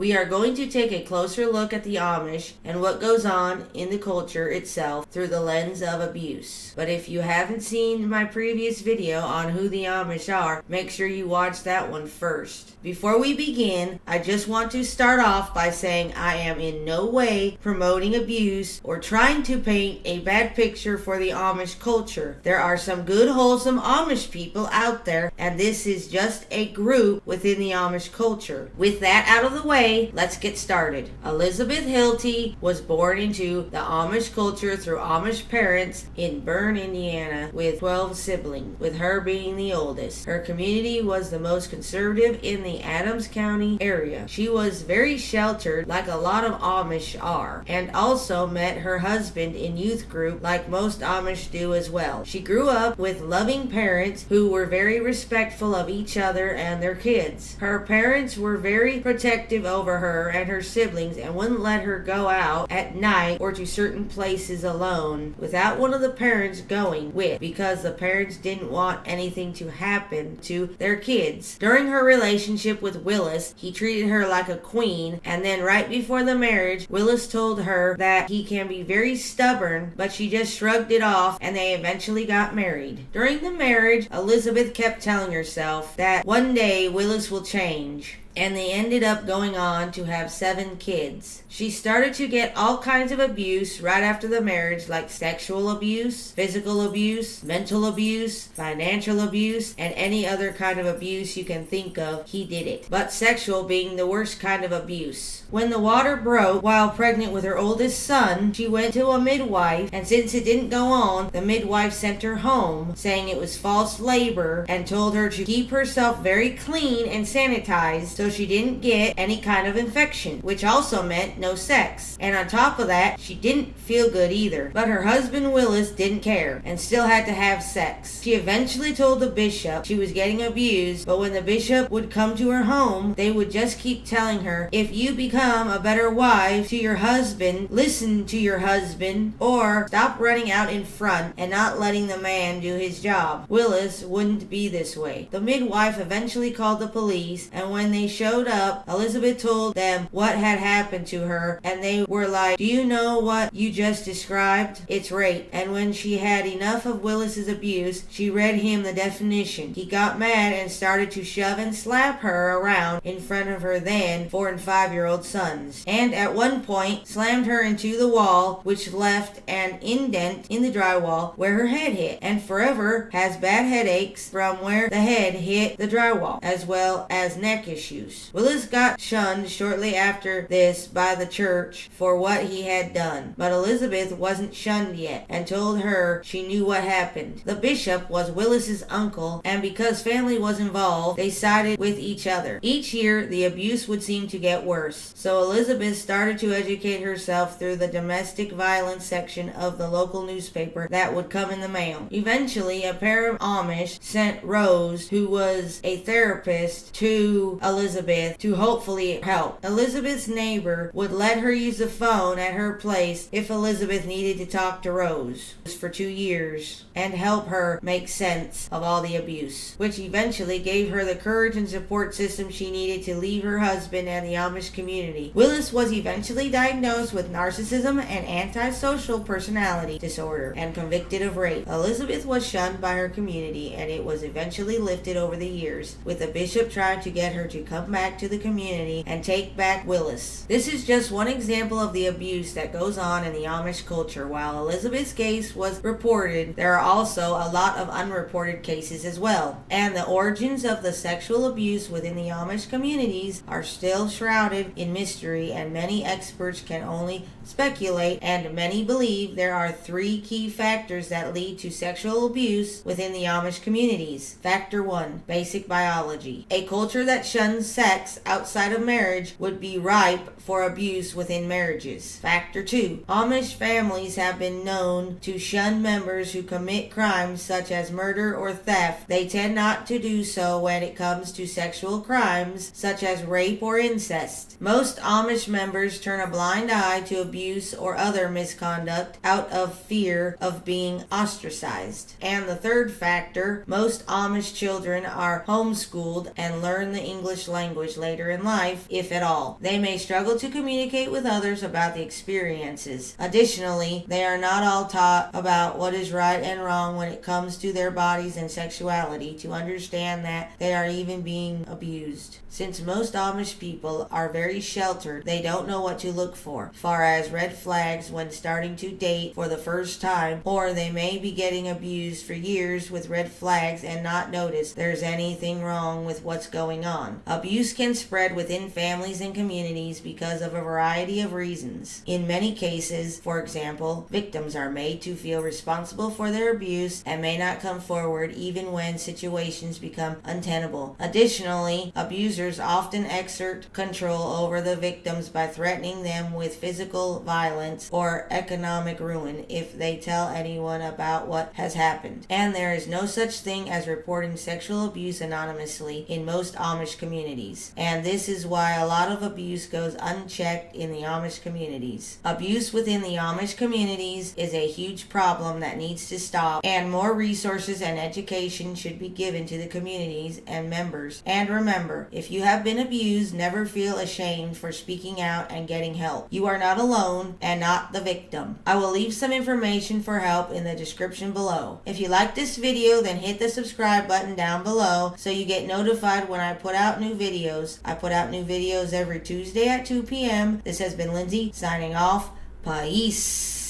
We are going to take a closer look at the Amish and what goes on in the culture itself through the lens of abuse. But if you haven't seen my previous video on who the Amish are, make sure you watch that one first. Before we begin, I just want to start off by saying I am in no way promoting abuse or trying to paint a bad picture for the Amish culture. There are some good, wholesome Amish people out there, and this is just a group within the Amish culture. With that out of the way, let's get started. Elizabeth Hilty was born into the Amish culture through Amish parents in Bern, Indiana, with 12 siblings, with her being the oldest. Her community was the most conservative in the Adams County area. She was very sheltered, like a lot of Amish are, and also met her husband in youth group like most Amish do as well. She grew up with loving parents who were very respectful of each other and their kids. Her parents were very protective over her and her siblings and wouldn't let her go out at night or to certain places alone without one of the parents going with, because the parents didn't want anything to happen to their kids. During her relationship with Willis, he treated her like a queen, and then right before the marriage, Willis told her that he can be very stubborn, but she just shrugged it off and they eventually got married. During the marriage, Elizabeth kept telling herself that one day Willis will change, and they ended up going on to have 7 kids. She started to get all kinds of abuse right after the marriage, like sexual abuse, physical abuse, mental abuse, financial abuse, and any other kind of abuse you can think of. He did it, but sexual being the worst kind of abuse. When the water broke while pregnant with her oldest son, she went to a midwife, and since it didn't go on, the midwife sent her home, saying it was false labor, and told her to keep herself very clean and sanitized so she didn't get any kind of infection, which also meant no sex. And on top of that, she didn't feel good either. But her husband Willis didn't care and still had to have sex. She eventually told the bishop she was getting abused, but when the bishop would come to her home, they would just keep telling her, if you become a better wife to your husband, listen to your husband, or stop running out in front and not letting the man do his job. Willis wouldn't be this way. The midwife eventually called the police, and when they showed up, Elizabeth told them what had happened to her, and they were like, do you know what you just described? It's rape. And when she had enough of Willis's abuse, she read him the definition. He got mad and started to shove and slap her around in front of her then 4 and 5-year-old sons, and at one point slammed her into the wall, which left an indent in the drywall where her head hit, and forever has bad headaches from where the head hit the drywall, as well as neck issues. Willis got shunned shortly after this by the church for what he had done, but Elizabeth wasn't shunned yet and told her she knew what happened. The bishop was Willis's uncle, and because family was involved, they sided with each other. Each year, the abuse would seem to get worse, so Elizabeth started to educate herself through the domestic violence section of the local newspaper that would come in the mail. Eventually, a pair of Amish sent Rose, who was a therapist, to Elizabeth to hopefully help. Elizabeth's neighbor would let her use the phone at her place if Elizabeth needed to talk to Rose for 2 years and help her make sense of all the abuse, which eventually gave her the courage and support system she needed to leave her husband and the Amish community. Willis was eventually diagnosed with narcissism and antisocial personality disorder and convicted of rape. Elizabeth was shunned by her community, and it was eventually lifted over the years, with the bishop trying to get her to come back to the community and take back Willis. This is just one example of the abuse that goes on in the Amish culture. While Elizabeth's case was reported, there are also a lot of unreported cases as well, and the origins of the sexual abuse within the Amish communities are still shrouded in mystery, and many experts can only speculate, and many believe there are 3 key factors that lead to sexual abuse within the Amish communities. Factor 1, basic biology. A culture that shuns sex outside of marriage would be ripe for abuse within marriages. Factor 2, Amish families have been known to shun members who commit crimes such as murder or theft. They tend not to do so when it comes to sexual crimes such as rape or incest. Most Amish members turn a blind eye to abuse or other misconduct out of fear of being ostracized. And the third factor, most Amish children are homeschooled and learn the English language later in life, if at all. They may struggle to communicate with others about the experiences. Additionally, they are not all taught about what is right and wrong when it comes to their bodies and sexuality to understand that they are even being abused. Since most Amish people are very sheltered, they don't know what to look for, far as red flags when starting to date for the first time, or they may be getting abused for years with red flags and not notice there's anything wrong with what's going on. Abuse can spread within families and communities because of a variety of reasons. In many cases, for example, victims are made to feel responsible for their abuse and may not come forward even when situations become untenable. Additionally, abusers often exert control over the victims by threatening them with physical violence or economic ruin if they tell anyone about what has happened. And there is no such thing as reporting sexual abuse anonymously in most Amish communities. And this is why a lot of abuse goes unchecked in the Amish communities. Abuse within the Amish communities is a huge problem that needs to stop, and more resources and education should be given to the communities and members. And remember, if you have been abused, never feel ashamed for speaking out and getting help. You are not alone and not the victim. I will leave some information for help in the description below. If you like this video, then hit the subscribe button down below so you get notified when I put out new videos. I put out new videos every Tuesday at 2 p.m. This has been Lindsay signing off. Peace.